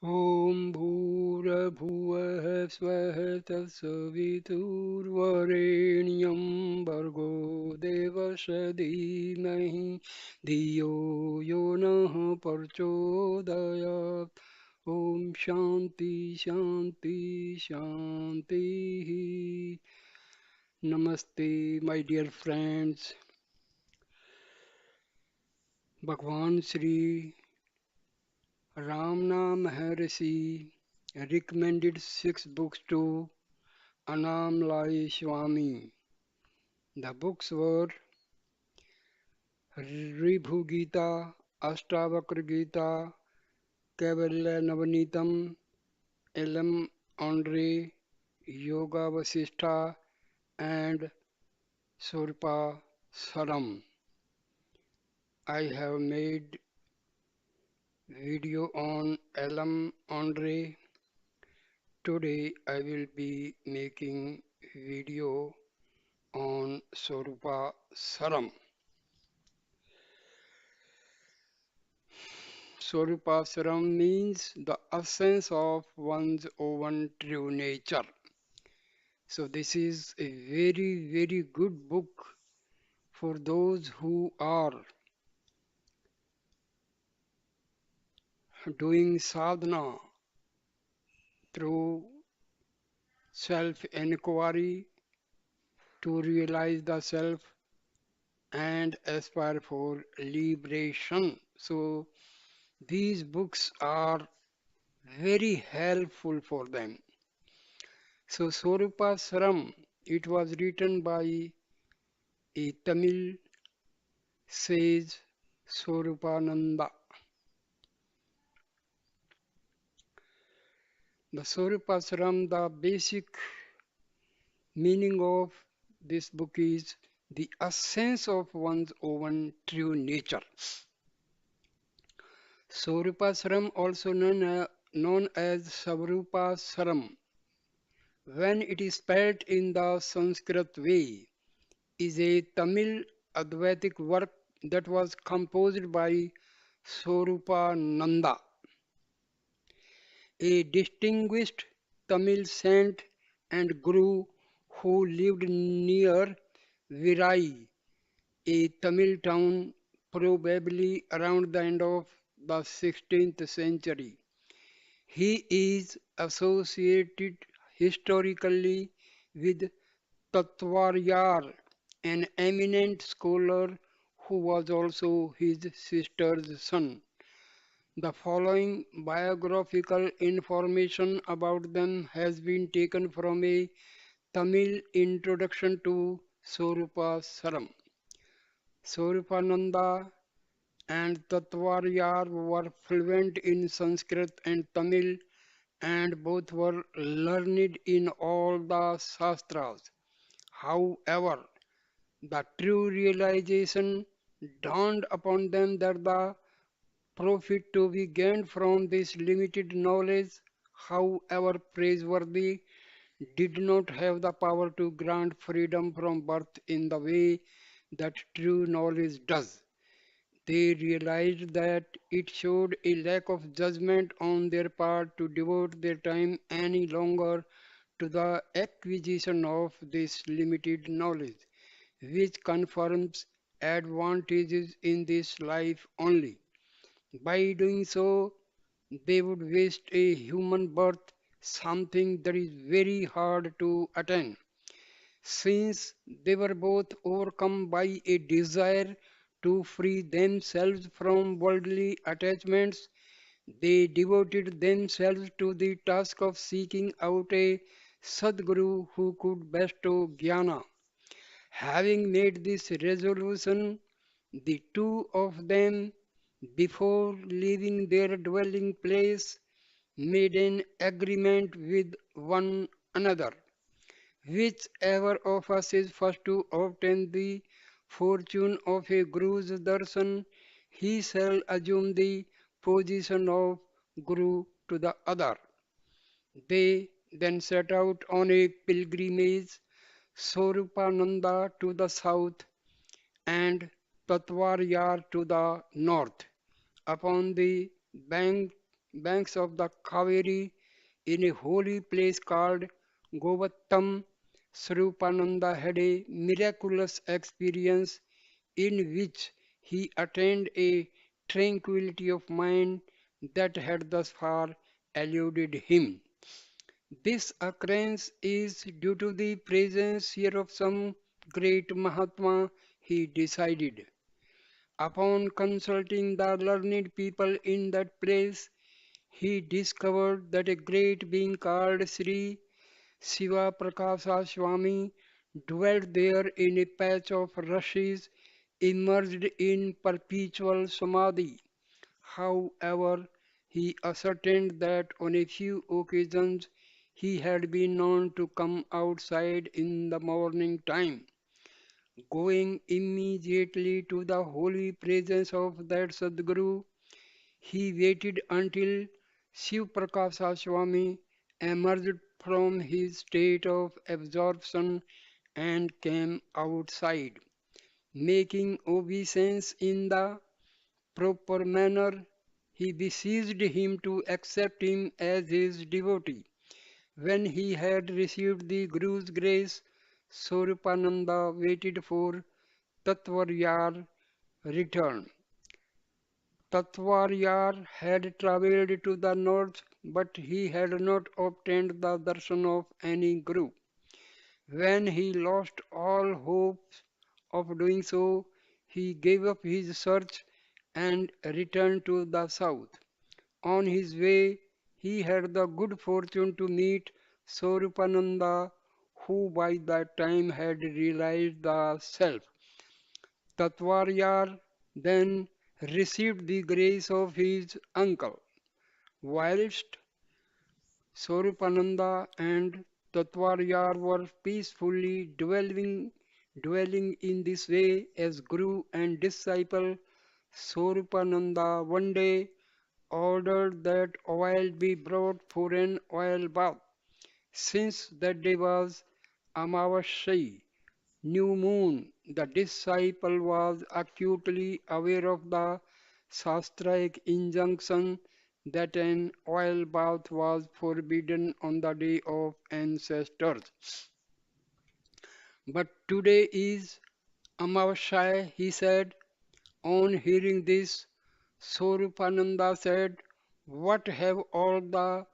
ॐ भूर्भुवः स्वः तत्सवितुर्वरेण्यं भर्गो देवस्य धीमहि धियो यो नः प्रचोदयात्। ॐ शान्ति शान्ति शान्तिः। Namaste, my dear friends. भगवान Shri Ramna Maharishi recommended 6 books to Annamalai Swami. The books were Ribhu Gita, Ashtavakra Gita, Kaivalya Navanitam, Elam Andre, Yoga Vasishtha, and Surpa Saram. I have made video on Elam Andre. Today I will be making video on Sorupa Saram. Sorupa Saram means the essence of one's own true nature. So this is a very, very good book for those who are doing sadhana through self-inquiry to realize the self and aspire for liberation. So these books are very helpful for them. So Sorupa Saram, it was written by a Tamil sage Sorupananda. The Sorupa Saram, the basic meaning of this book is the essence of one's own true nature. Sorupa Saram, also known as Savrupa Saram, when it is spelled in the Sanskrit way, is a Tamil Advaitic work that was composed by Sorupa Nanda, a distinguished Tamil saint and guru who lived near Virai, a Tamil town probably around the end of the 16th century. He is associated historically with Tatvaryar, an eminent scholar who was also his sister's son. The following biographical information about them has been taken from a Tamil introduction to Sorupa Saram. Sorupananda and Tatvaryar were fluent in Sanskrit and Tamil, and both were learned in all the Shastras. However, the true realization dawned upon them that the profit to be gained from this limited knowledge, however praiseworthy, did not have the power to grant freedom from birth in the way that true knowledge does. They realized that it showed a lack of judgment on their part to devote their time any longer to the acquisition of this limited knowledge, which confirms advantages in this life only. By doing so, they would waste a human birth, something that is very hard to attain. Since they were both overcome by a desire to free themselves from worldly attachments, they devoted themselves to the task of seeking out a Sadguru who could bestow jnana. Having made this resolution, the two of them, before leaving their dwelling place, made an agreement with one another. Whichever of us is first to obtain the fortune of a Guru's darshan, he shall assume the position of Guru to the other. They then set out on a pilgrimage, Sorupananda to the south and Tatvaryar to the north. Upon the bank banks of the Kaveri in a holy place called Govattam. Swarupananda had a miraculous experience in which he attained a tranquility of mind that had thus far eluded him. This occurrence is due to the presence here of some great Mahatma, he decided. Upon consulting the learned people in that place, he discovered that a great being called Sri Shiva Prakasa Swami dwelt there in a patch of rushes immersed in perpetual samadhi. However, he ascertained that on a few occasions he had been known to come outside in the morning time. Going immediately to the holy presence of that Sadguru, he waited until Shiv Prakasa Swami emerged from his state of absorption and came outside. Making obeisance in the proper manner, he beseeched him to accept him as his devotee. When he had received the Guru's grace, Swarupananda waited for Tatvaryar return. Tatvaryar had travelled to the north, but he had not obtained the darshan of any Guru. When he lost all hopes of doing so, he gave up his search and returned to the south. On his way, he had the good fortune to meet Swarupananda, who by that time had realized the self. Tatvaryar then received the grace of his uncle, whilst Swarupananda and Tatvaryar were peacefully dwelling in this way as Guru and disciple. Swarupananda one day ordered that oil be brought for an oil bath. Since that day was Amavasya, new moon, the disciple was acutely aware of the Shastraic injunction that an oil bath was forbidden on the day of ancestors. But today is Amavasya, he said. On hearing this, Swarupananda said, what have all the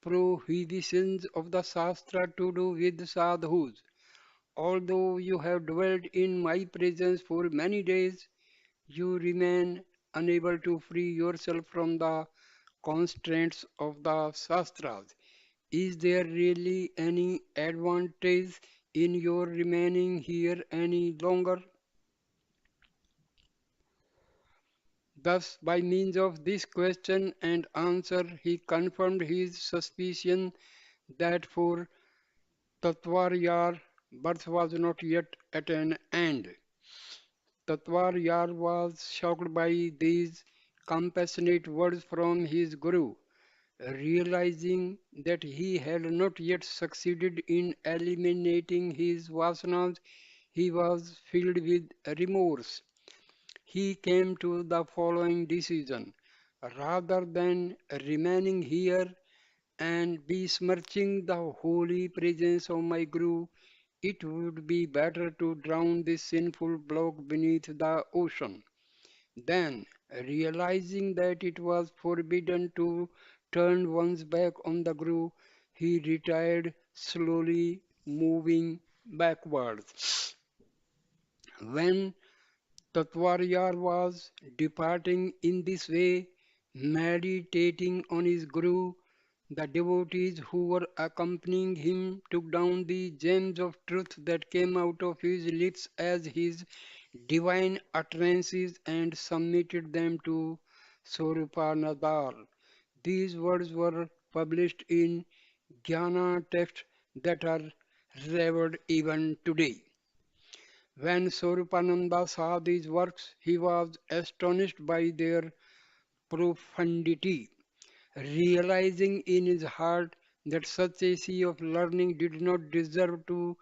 prohibitions of the Shastra to do with sadhus? Although you have dwelt in my presence for many days, you remain unable to free yourself from the constraints of the Shastras. Is there really any advantage in your remaining here any longer? Thus, by means of this question and answer, he confirmed his suspicion that for Tatvaryar, birth was not yet at an end. Tatvaryar was shocked by these compassionate words from his Guru. Realizing that he had not yet succeeded in eliminating his vasanas, he was filled with remorse. He came to the following decision: rather than remaining here and besmirching the holy presence of my Guru, it would be better to drown this sinful block beneath the ocean. Then, realizing that it was forbidden to turn one's back on the Guru, he retired slowly, moving backwards. When Tatvaryar was departing in this way, meditating on his Guru, the devotees who were accompanying him took down the gems of truth that came out of his lips as his divine utterances and submitted them to Swarupanadar. These words were published in Jnana texts that are revered even today. When Swarupananda saw these works, he was astonished by their profundity. Realizing in his heart that such a sea of learning did not deserve to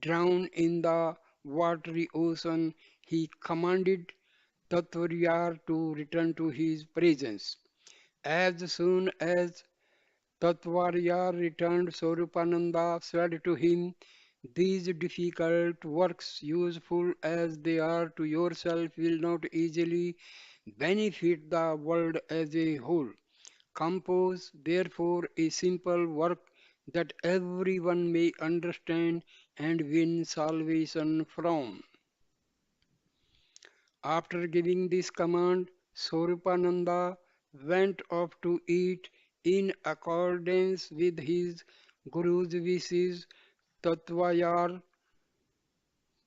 drown in the watery ocean, he commanded Tatvaryar to return to his presence. As soon as Tatvarya returned, Swarupananda said to him, "These difficult works, useful as they are to yourself, will not easily benefit the world as a whole. Compose, therefore, a simple work that everyone may understand and win salvation from." After giving this command, Swarupananda went off to eat in accordance with his Guru's wishes. Tatvayar,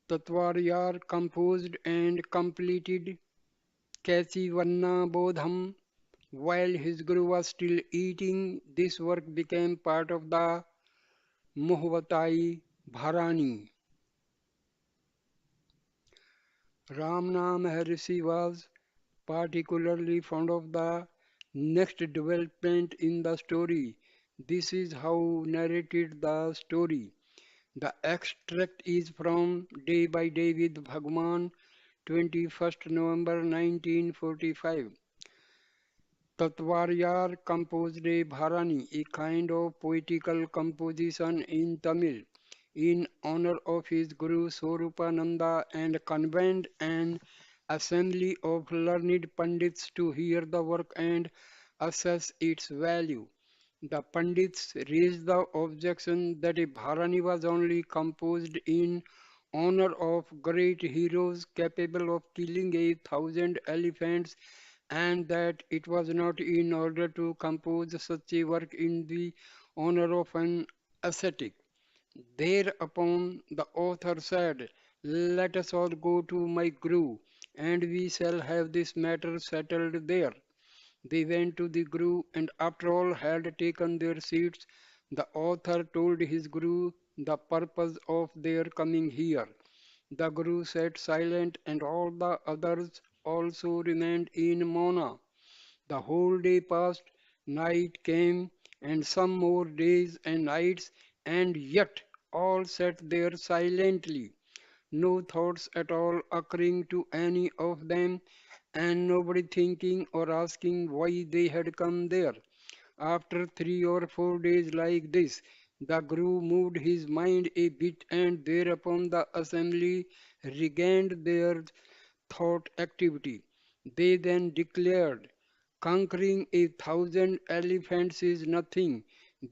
Tatvaryar composed and completed Kasivanna Bodham while his Guru was still eating. This work became part of the Mohvatai Bharani. Ramna Maharshi was particularly fond of the next development in the story. This is how narrated the story. The extract is from Day by Day with Bhagwan, 21st November 1945. Tatvaryar composed a Bharani, a kind of poetical composition in Tamil, in honor of his Guru Swarupananda and convened an assembly of learned Pandits to hear the work and assess its value. The Pandits raised the objection that a Bharani was only composed in honor of great heroes capable of killing 1,000 elephants, and that it was not in order to compose such a work in the honor of an ascetic. Thereupon the author said, "Let us all go to my Guru, and we shall have this matter settled there." They went to the Guru, and after all had taken their seats, the author told his Guru the purpose of their coming here. The Guru sat silent, and all the others also remained in Mauna. The whole day passed, night came, and some more days and nights, and yet all sat there silently, no thoughts at all occurring to any of them, and nobody thinking or asking why they had come there. After 3 or 4 days like this, the Guru moved his mind a bit, and thereupon the assembly regained their thought activity. They then declared, "Conquering 1,000 elephants is nothing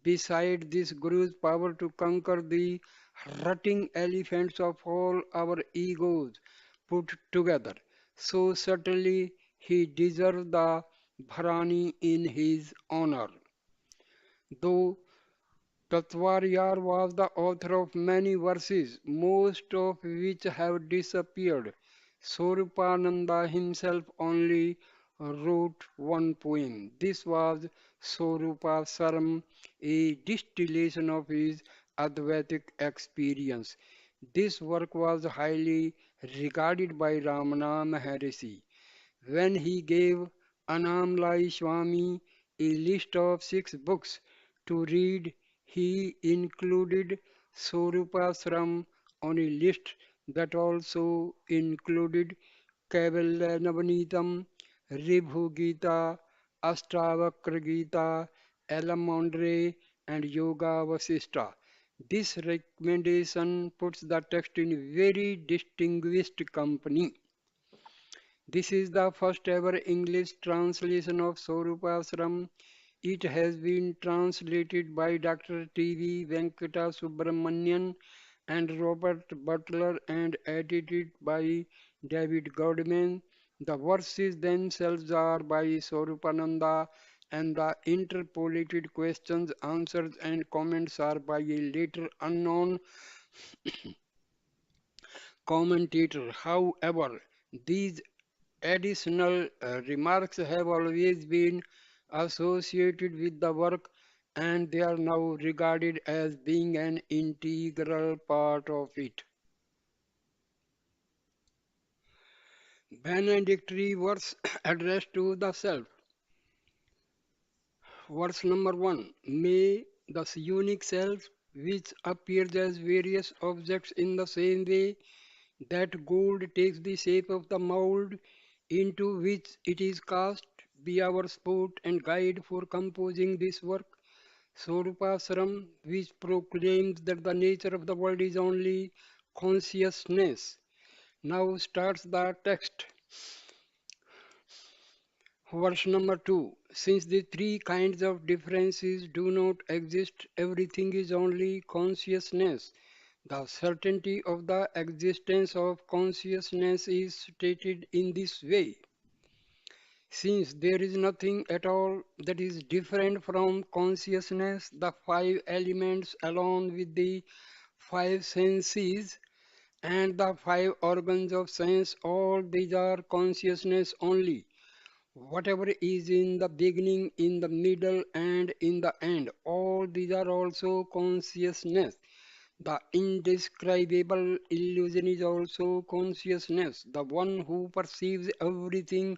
beside this Guru's power to conquer the rutting elephants of all our egos put together. So certainly he deserved the Bharani in his honor." Though Tatvaryar was the author of many verses, most of which have disappeared, Swarupananda himself only wrote one poem. This was Swarupa Saram, a distillation of his Advaitic experience. This work was highly regarded by Ramana Maharishi. When he gave Annamalai Swami a list of 6 books to read, he included Swarupasram on a list that also included Kaivalyanavanitam, Ribhu Gita, Astavakra Gita, Elamondre, and Yoga Vasista. This recommendation puts the text in very distinguished company. This is the first ever English translation of Swarupasram. It has been translated by Dr. T.V. Venkata Subramanian and Robert Butler and edited by David Godman. The verses themselves are by Swarupananda, and the interpolated questions, answers, and comments are by a later unknown commentator. However, these additional remarks have always been associated with the work, and they are now regarded as being an integral part of it. Benedictory verse addressed to the self. Verse number 1. May the unique self, which appears as various objects in the same way that gold takes the shape of the mold into which it is cast, be our support and guide for composing this work. Swarupasaram, which proclaims that the nature of the world is only consciousness. Now starts the text. Verse number 2. Since the three kinds of differences do not exist, everything is only consciousness. The certainty of the existence of consciousness is stated in this way. Since there is nothing at all that is different from consciousness, the five elements, along with the five senses and the five organs of sense, all these are consciousness only. Whatever is in the beginning, in the middle, and in the end, all these are also consciousness. The indescribable illusion is also consciousness. The one who perceives everything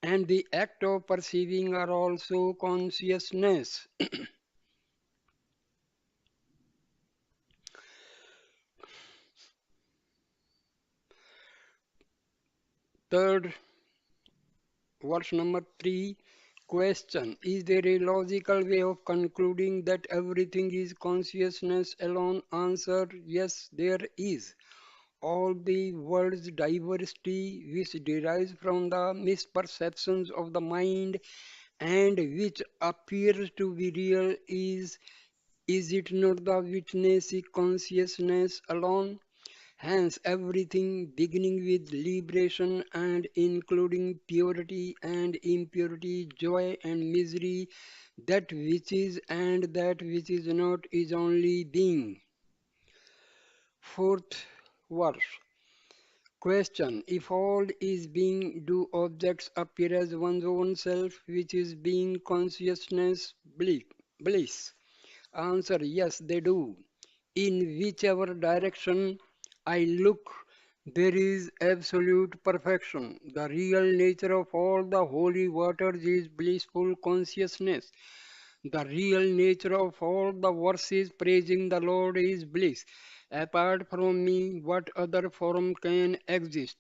and the act of perceiving are also consciousness. Third, verse number 3. Question. Is there a logical way of concluding that everything is consciousness alone? Answer. Yes, there is. All the world's diversity, which derives from the misperceptions of the mind and which appears to be real, is it not the witness consciousness alone? Hence, everything beginning with liberation and including purity and impurity, joy and misery, that which is and that which is not is only being. Fourth verse. Question. If all is being, do objects appear as one's own self, which is being consciousness bliss? Answer. Yes, they do. In whichever direction I look, there is absolute perfection. The real nature of all the holy waters is blissful consciousness. The real nature of all the verses praising the Lord is bliss. Apart from me, what other form can exist?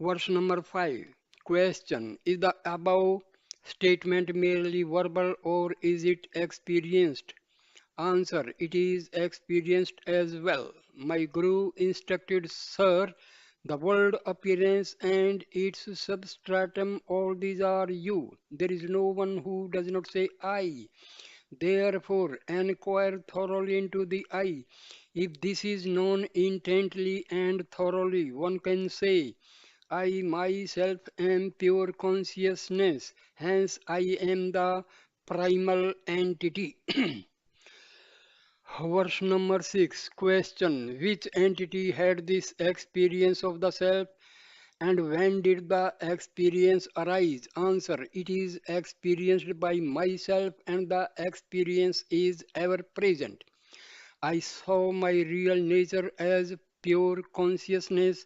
Verse number 5. Question. Is the above statement merely verbal or is it experienced? Answer. It is experienced as well. My Guru instructed, Sir, the world appearance and its substratum, all these are you. There is no one who does not say I. Therefore, inquire thoroughly into the I. If this is known intently and thoroughly, one can say, I myself am pure consciousness, hence I am the primal entity. Verse number 6. Question. Which entity had this experience of the self and when did the experience arise? Answer. It is experienced by myself and the experience is ever present. I saw my real nature as pure consciousness.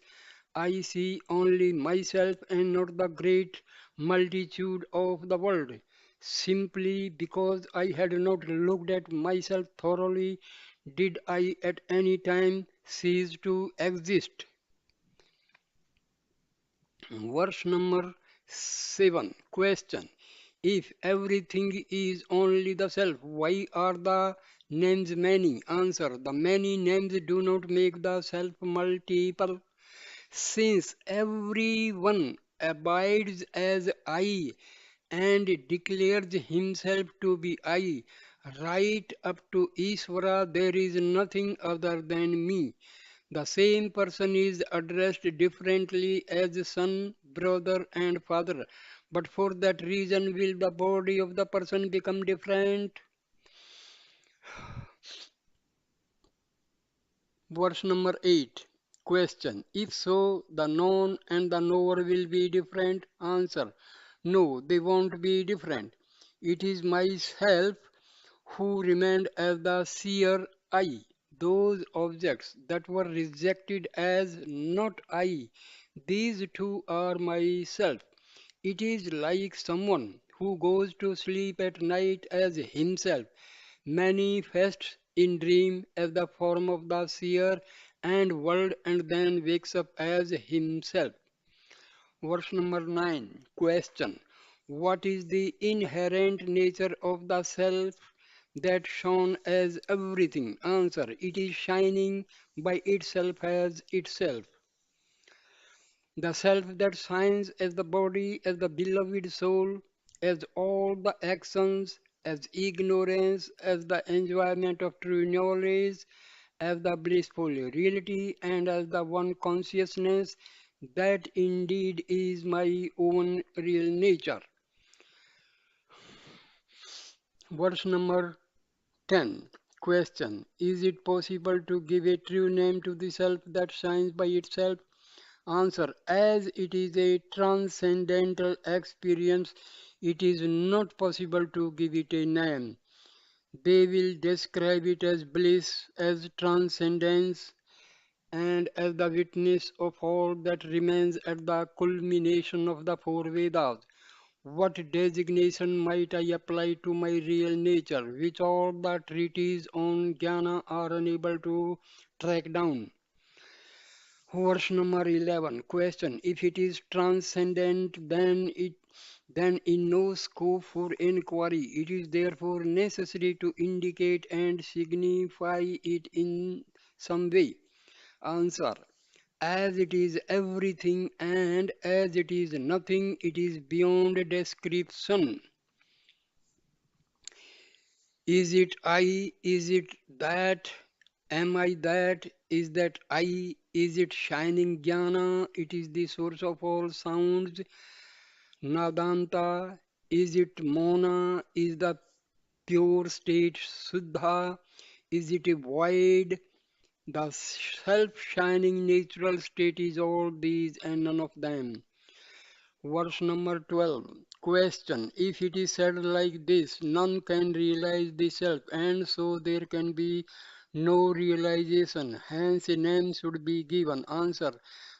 I see only myself and not the great multitude of the world. Simply because I had not looked at myself thoroughly, did I at any time cease to exist. Verse number 7. Question. If everything is only the self, why are the names many? Answer. The many names do not make the self multiple. Since everyone abides as I and declares himself to be I, right up to Ishvara, there is nothing other than me. The same person is addressed differently as son, brother, and father. But for that reason, will the body of the person become different? Verse number 8. Question. If so, the known and the knower will be different? Answer. No, they won't be different. It is myself who remained as the seer I. Those objects that were rejected as not I, these two are myself. It is like someone who goes to sleep at night as himself, manifests in dream as the form of the seer and world and then wakes up as himself. Verse number 9. Question. What is the inherent nature of the self that shone as everything? Answer. It is shining by itself as itself. The self that shines as the body, as the beloved soul, as all the actions, as ignorance, as the enjoyment of true knowledge, as the blissful reality, and as the one consciousness, that indeed is my own real nature. Verse number 10. Question. Is it possible to give a true name to the self that shines by itself? Answer. As it is a transcendental experience, it is not possible to give it a name. They will describe it as bliss, as transcendence, and as the witness of all that remains at the culmination of the four Vedas. What designation might I apply to my real nature, which all the treatises on jnana are unable to track down? Verse number 11. Question. If it is transcendent, then in no scope for inquiry. It is therefore necessary to indicate and signify it in some way. Answer. As it is everything and as it is nothing, it is beyond description. Is it I? Is it that? Am I that? Is that I? Is it shining jnana? It is the source of all sounds. Nadanta. Is it mona? Is the pure state Suddha? Is it a void? The self-shining natural state is all these and none of them. Verse number 12. Question. If it is said like this, none can realize the self, and so there can be no realization. Hence, a name should be given. Answer.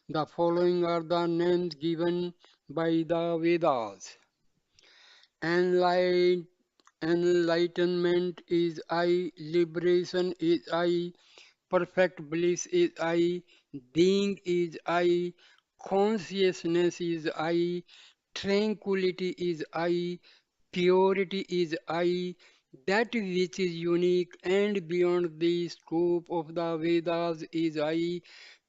The following are the names given by the Vedas. Enlight, Enlightenment is I, liberation is I, perfect bliss is I, being is I, consciousness is I, tranquility is I, purity is I, that which is unique and beyond the scope of the Vedas is I,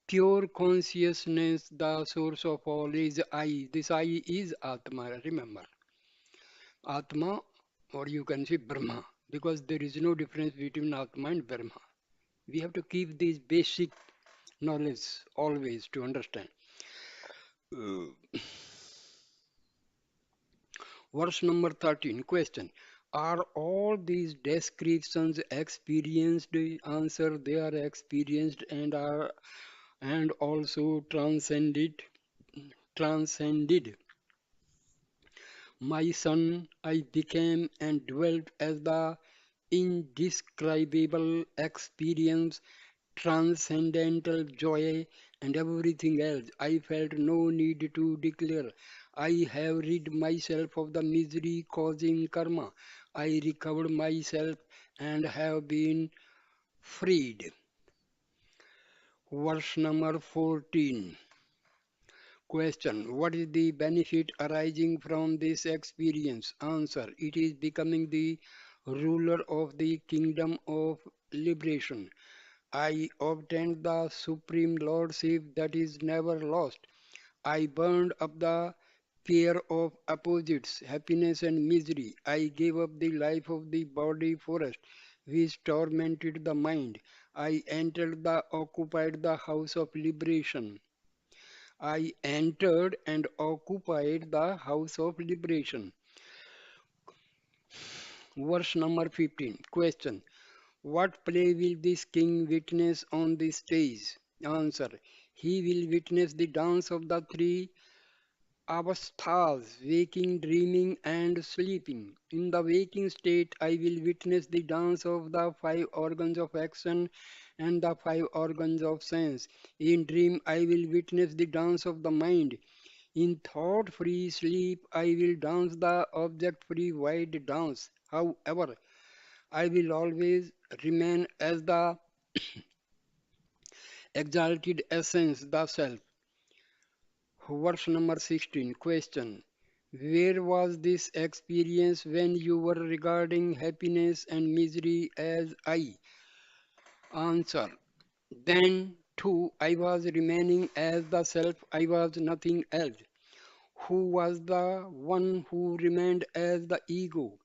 pure consciousness, the source of all is I. This I is Atma, remember. Atma, or you can say Brahma, because there is no difference between Atma and Brahma. We have to keep these basic knowledge always to understand. Uh, Verse number 13. Question. Are all these descriptions experienced? Answer. They are experienced and also transcended. My son, I became and dwelt as the indescribable experience, transcendental joy, and everything else. I felt no need to declare. I have rid myself of the misery causing karma. I recovered myself and have been freed. Verse number 14. Question. What is the benefit arising from this experience? Answer. It is becoming the ruler of the kingdom of liberation. I obtained the supreme lordship that is never lost. I burned up the pair of opposites, happiness and misery. I gave up the life of the body forest, which tormented the mind. I entered the occupied the house of liberation. I entered and occupied the house of liberation. Verse number 15. Question. What play will this king witness on the stage? Answer. He will witness the dance of the three avasthas, waking, dreaming, and sleeping. In the waking state, I will witness the dance of the five organs of action and the five organs of sense. In dream, I will witness the dance of the mind. In thought free sleep, I will dance the object free wide dance. However, I will always remain as the exalted essence, the self. Verse number 16. Question. Where was this experience when you were regarding happiness and misery as I? Answer. Then, too, I was remaining as the self, I was nothing else. Who was the one who remained as the ego?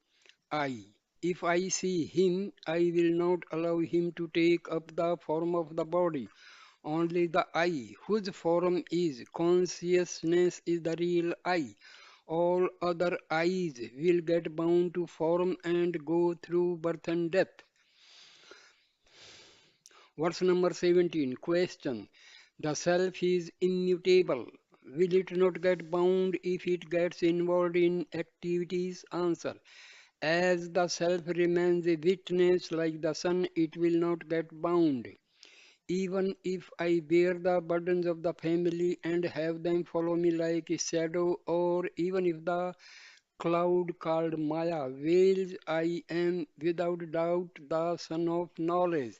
I. If I see him, I will not allow him to take up the form of the body. Only the I, whose form is consciousness, is the real I. All other I's will get bound to form and go through birth and death. Verse number 17. Question. The self is immutable. Will it not get bound if it gets involved in activities? Answer. As the self remains a witness like the sun, it will not get bound. Even if I bear the burdens of the family and have them follow me like a shadow, or even if the cloud called Maya veils, I am without doubt the son of knowledge,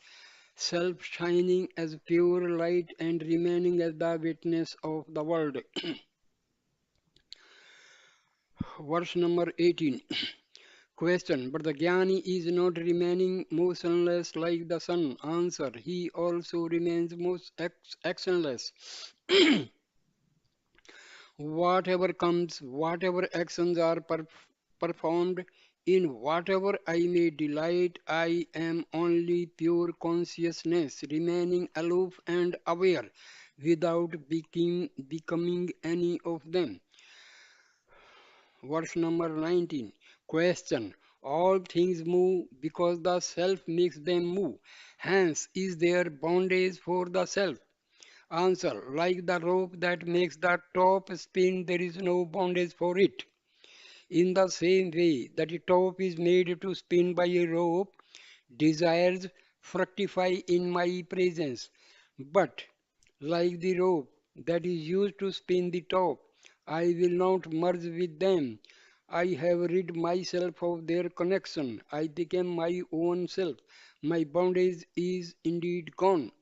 self shining as pure light and remaining as the witness of the world. Verse number 18. Question. But the Jnani is not remaining motionless like the sun. Answer. He also remains most actionless. Whatever comes, whatever actions are performed, in whatever I may delight, I am only pure consciousness, remaining aloof and aware, without becoming any of them. Verse number 19. Question. All things move because the self makes them move. Hence, is there bondage for the self? Answer. Like the rope that makes the top spin, there is no bondage for it. In the same way that a top is made to spin by a rope, desires fructify in my presence. But, like the rope that is used to spin the top, I will not merge with them. I have rid myself of their connection. I became my own self. My bondage is indeed gone.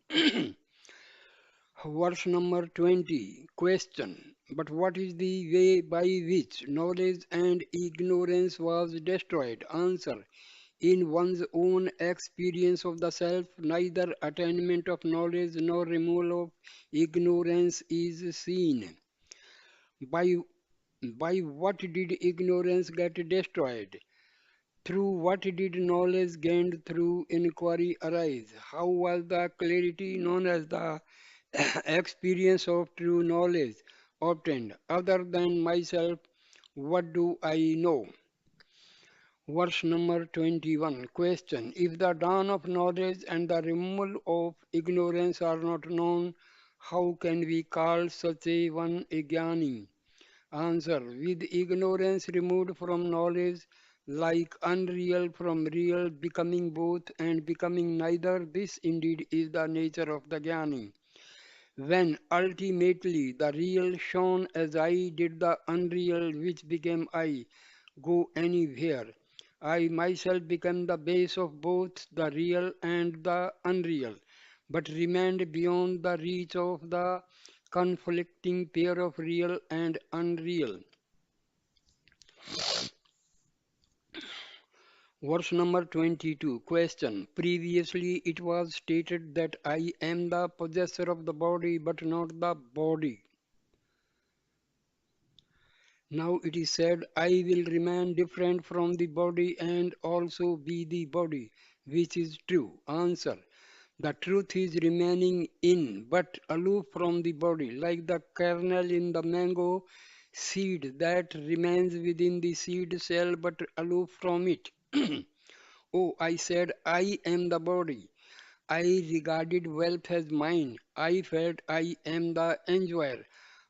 Verse number 20. Question. But what is the way by which knowledge and ignorance was destroyed? Answer. In one's own experience of the self, neither attainment of knowledge nor removal of ignorance is seen. By, by what did ignorance get destroyed? Through what did knowledge gained through inquiry arise? How was the clarity known as the experience of true knowledge obtained? Other than myself, what do I know? Verse number 21. Question. If the dawn of knowledge and the removal of ignorance are not known, how can we call such a one a jnani? Answer. With ignorance removed from knowledge, like unreal from real, becoming both and becoming neither, this indeed is the nature of the jnani. When ultimately the real shone as I did the unreal which became I, go anywhere. I myself became the base of both the real and the unreal, but remained beyond the reach of the conflicting pair of real and unreal. Verse number 22. Question. Previously it was stated that I am the possessor of the body but not the body. Now it is said, I will remain different from the body and also be the body, which is true. Answer. The truth is remaining in, but aloof from the body, like the kernel in the mango seed that remains within the seed cell but aloof from it. Oh, I said, I am the body. I regarded wealth as mine. I felt I am the enjoyer.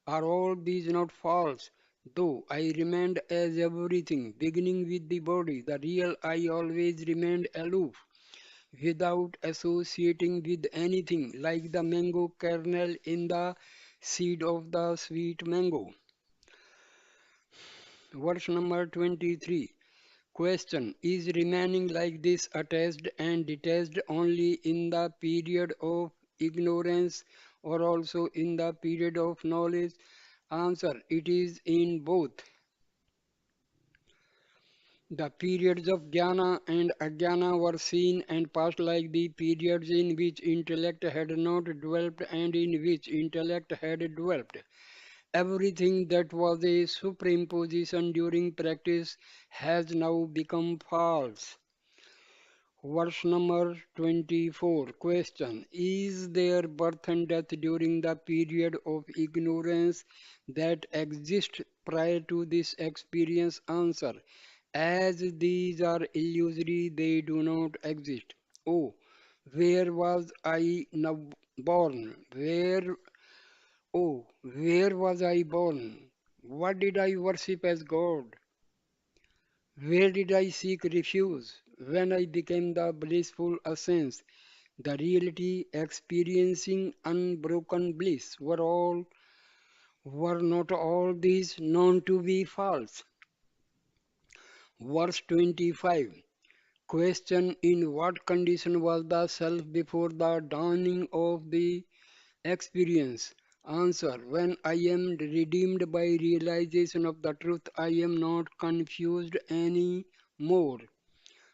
Are all these not false? Though I remained as everything, beginning with the body, the real I always remained aloof, without associating with anything, like the mango kernel in the seed of the sweet mango. Verse number 23. Question. Is remaining like this attached and detached only in the period of ignorance or also in the period of knowledge? Answer. It is in both. The periods of jnana and ajnana were seen and passed like the periods in which intellect had not developed and in which intellect had developed. Everything that was a superimposition during practice has now become false. Verse number 24. Question. Is there birth and death during the period of ignorance that exists prior to this experience? Answer. As these are illusory, they do not exist. Oh, where was I now born? Where was I born? What did I worship as God? Where did I seek refuge when I became the blissful essence, the reality experiencing unbroken bliss? Were not all these known to be false? Verse 25. Question. In what condition was the self before the dawning of the experience? Answer. When I am redeemed by realization of the truth, I am not confused any more.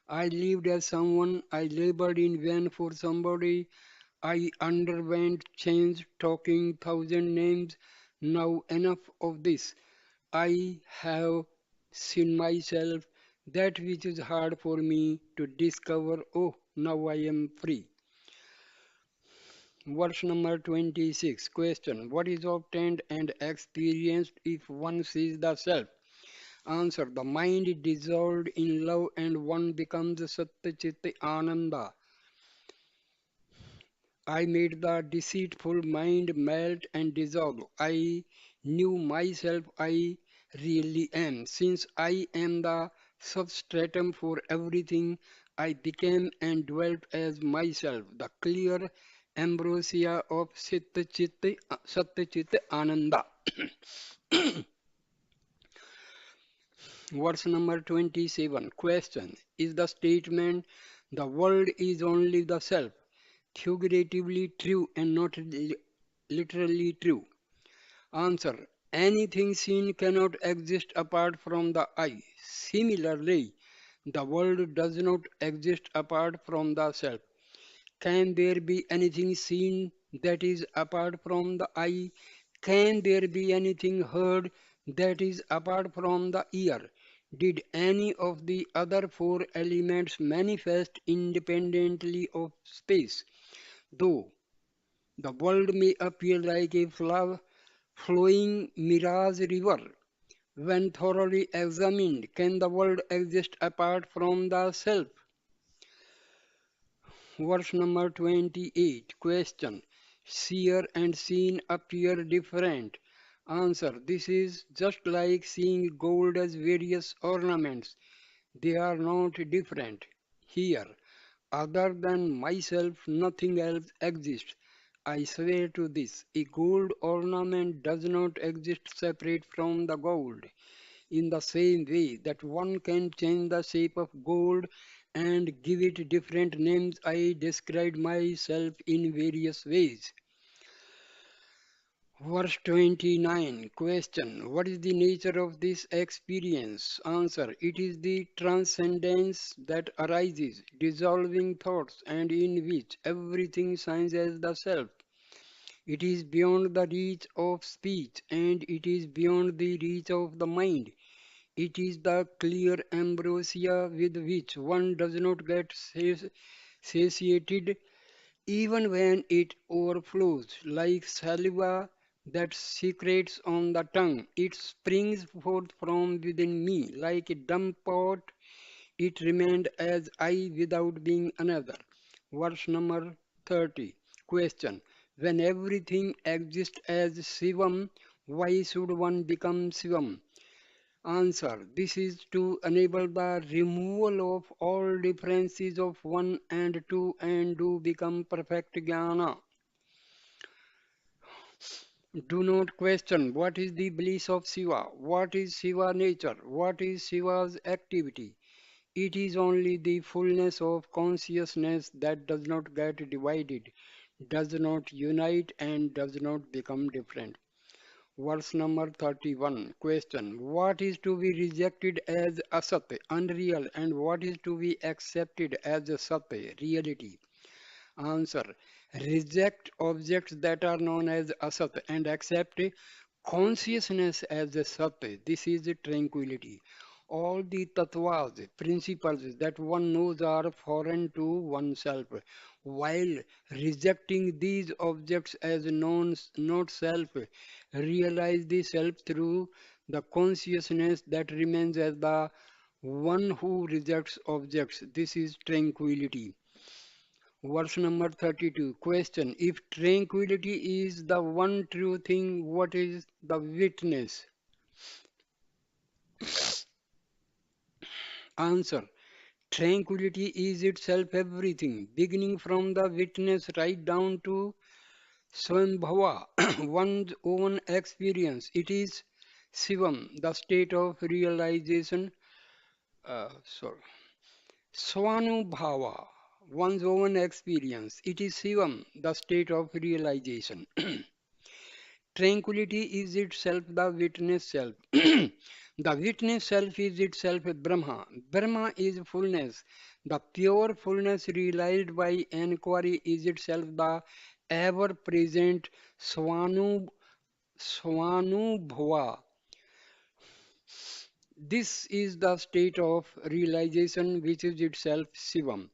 I lived as someone, I labored in vain for somebody, I underwent change, talking thousand names. Now enough of this. I have seen myself, that which is hard for me to discover. Oh, now I am free. Verse number 26. Question. What is obtained and experienced if one sees the self? Answer. The mind is dissolved in love and one becomes Satya Chitta Ananda. I made the deceitful mind melt and dissolve. I knew myself I really am. Since I am the substratum for everything, I became and dwelt as myself, the clear ambrosia of Satchit Ananda. Verse number 27. Question. Is the statement the world is only the self figuratively true and not literally true? Answer. Anything seen cannot exist apart from the eye. Similarly, the world does not exist apart from the self. Can there be anything seen that is apart from the eye? Can there be anything heard that is apart from the ear? Did any of the other four elements manifest independently of space? Though the world may appear like a flowing mirage river, when thoroughly examined, can the world exist apart from the self? Verse number 28. Question. Seer and seen appear different. Answer. This is just like seeing gold as various ornaments. They are not different. Here, other than myself, nothing else exists. I swear to this, a gold ornament does not exist separate from the gold. In the same way that one can change the shape of gold and give it different names, I described myself in various ways. Verse 29. Question. What is the nature of this experience? Answer. It is the transcendence that arises, dissolving thoughts, and in which everything shines as the self. It is beyond the reach of speech, and it is beyond the reach of the mind. It is the clear ambrosia with which one does not get satiated even when it overflows, like saliva that secretes on the tongue. It springs forth from within me like a dumb pot. It remained as I without being another. Verse number 30. Question. When everything exists as Shivam, why should one become Shivam? Answer. This is to enable the removal of all differences of one and two and to become perfect jnana. Do not question what is the bliss of Shiva, what is Shiva nature, what is Shiva's activity. It is only the fullness of consciousness that does not get divided, does not unite, and does not become different. Verse number 31. Question. What is to be rejected as asat, unreal, and what is to be accepted as sat, reality? Answer. Reject objects that are known as asat and accept consciousness as a sat. This is tranquility. All the tattvas, principles that one knows are foreign to oneself, while rejecting these objects as known, not self, realize the self through the consciousness that remains as the one who rejects objects. This is tranquility. Verse number 32. Question. If tranquility is the one true thing, what is the witness? Answer. Tranquility is itself everything, beginning from the witness right down to Swambhava, one's own experience. It is Shivam, the state of realization. Sorry. Swanubhava, one's own experience. It is Shivam, the state of realization. Tranquility is itself the witness self. The witness self is itself Brahma. Brahma is fullness. The pure fullness realized by inquiry is itself the ever present Swanubhava. This is the state of realization which is itself Shivam.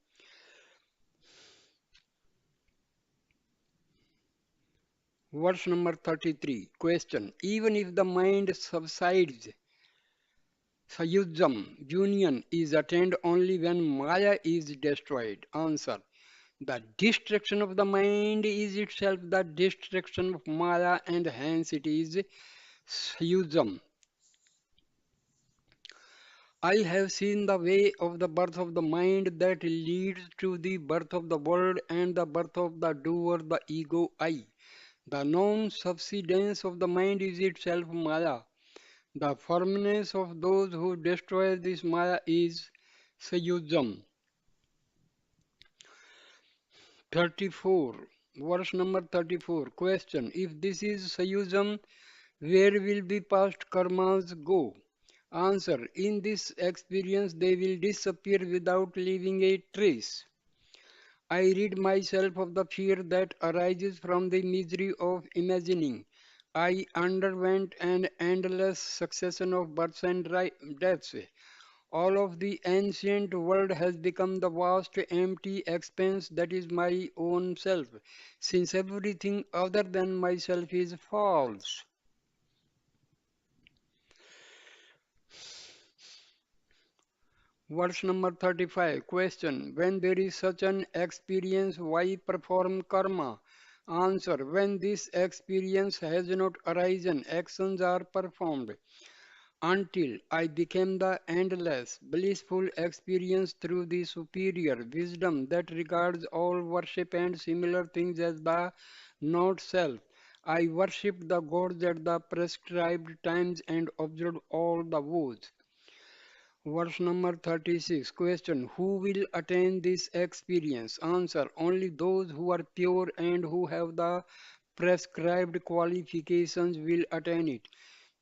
Verse number 33. Question. Even if the mind subsides, Sayujam, union, is attained only when Maya is destroyed. Answer. The destruction of the mind is itself the destruction of Maya, and hence it is Sayujam. I have seen the way of the birth of the mind that leads to the birth of the world and the birth of the doer, the ego I. The non-subsidence of the mind is itself Maya. The firmness of those who destroy this Maya is Sayujam. 34. Verse number 34. Question. If this is Sayujam, where will be past karmas go? Answer. In this experience, they will disappear without leaving a trace. I rid myself of the fear that arises from the misery of imagining. I underwent an endless succession of births and deaths. All of the ancient world has become the vast empty expanse that is my own self, since everything other than myself is false. Verse number 35. Question. When there is such an experience, why perform karma? Answer. When this experience has not arisen, actions are performed. Until I became the endless, blissful experience through the superior wisdom that regards all worship and similar things as the not self. I worshipped the gods at the prescribed times and observed all the vows. Verse number 36. Question. Who will attain this experience? Answer. Only those who are pure and who have the prescribed qualifications will attain it.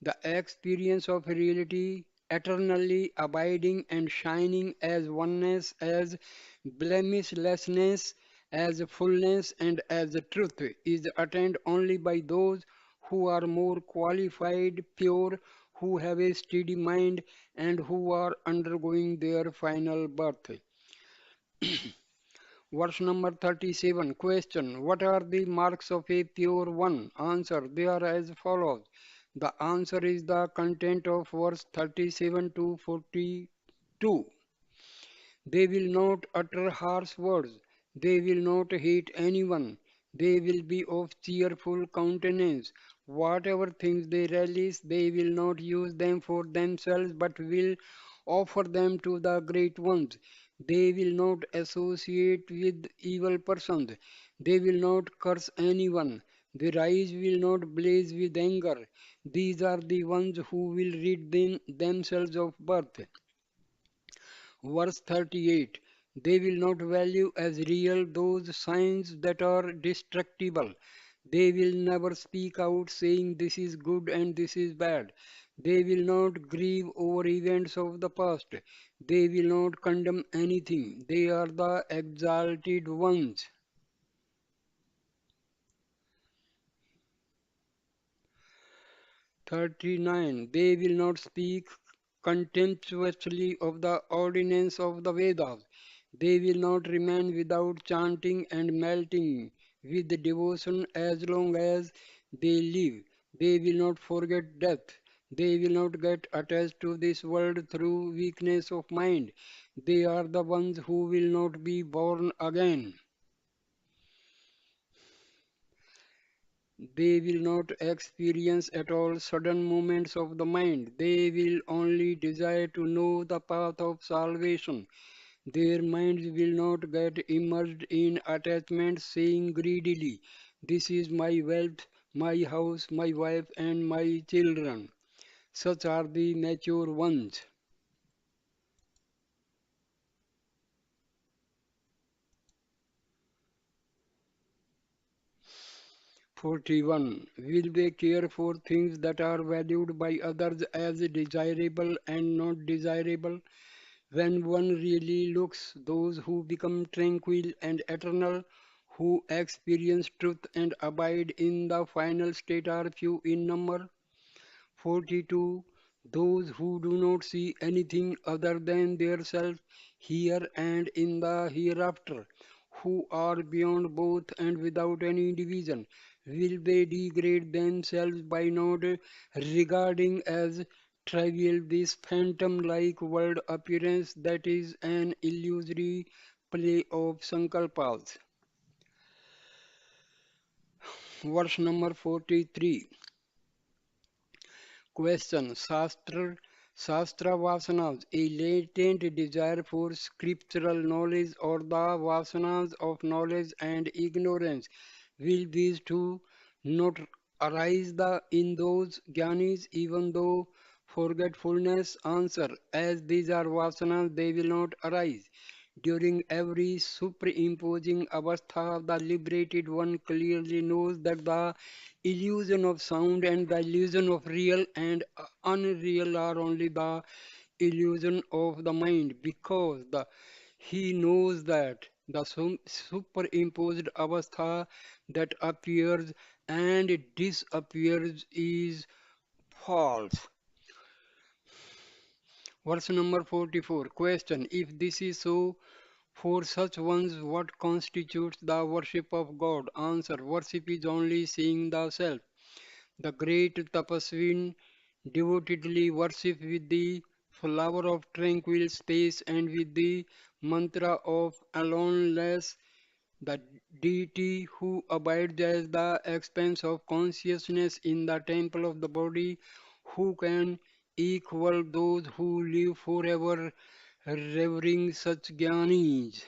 The experience of reality, eternally abiding and shining as oneness, as blemishlessness, as fullness, and as truth, is attained only by those who are more qualified, pure, who have a steady mind, and who are undergoing their final birth. Verse number 37. Question. What are the marks of a pure one? Answer. They are as follows. The answer is the content of verse 37 to 42. They will not utter harsh words. They will not hate anyone. They will be of cheerful countenance. Whatever things they relish, they will not use them for themselves, but will offer them to the great ones. They will not associate with evil persons. They will not curse anyone. Their eyes will not blaze with anger. These are the ones who will rid themselves of birth. Verse 38. They will not value as real those signs that are destructible. They will never speak out saying this is good and this is bad. They will not grieve over events of the past. They will not condemn anything. They are the exalted ones. 39. They will not speak contemptuously of the ordinance of the Vedas. They will not remain without chanting and melting with devotion as long as they live. They will not forget death. They will not get attached to this world through weakness of mind. They are the ones who will not be born again. They will not experience at all sudden movements of the mind. They will only desire to know the path of salvation. Their minds will not get immersed in attachment, saying greedily, this is my wealth, my house, my wife, and my children. Such are the mature ones. 41. Will they care for things that are valued by others as desirable and not desirable? When one really looks, those who become tranquil and eternal, who experience truth and abide in the final state are few in number. 42. Those who do not see anything other than their self here and in the hereafter, who are beyond both and without any division, will they degrade themselves by not regarding as trivial this phantom like world appearance that is an illusory play of sankalpas? Verse number 43. Question. Shastra Vasanas, a latent desire for scriptural knowledge or the Vasanas of knowledge and ignorance. Will these two not arise in those Gyanis even though forgetfulness? Answer. As these are Vasanas, they will not arise. During every superimposing avastha, the liberated one clearly knows that the illusion of sound and the illusion of real and unreal are only the illusion of the mind because he knows that the superimposed avastha that appears and disappears is false. Verse number 44. Question. If this is so, for such ones, what constitutes the worship of God? Answer. Worship is only seeing the self. The great Tapasvin devotedly worship with the flower of tranquil space and with the mantra of aloneness, the deity who abides as the expanse of consciousness in the temple of the body, who can equal those who live forever revering such jnanis.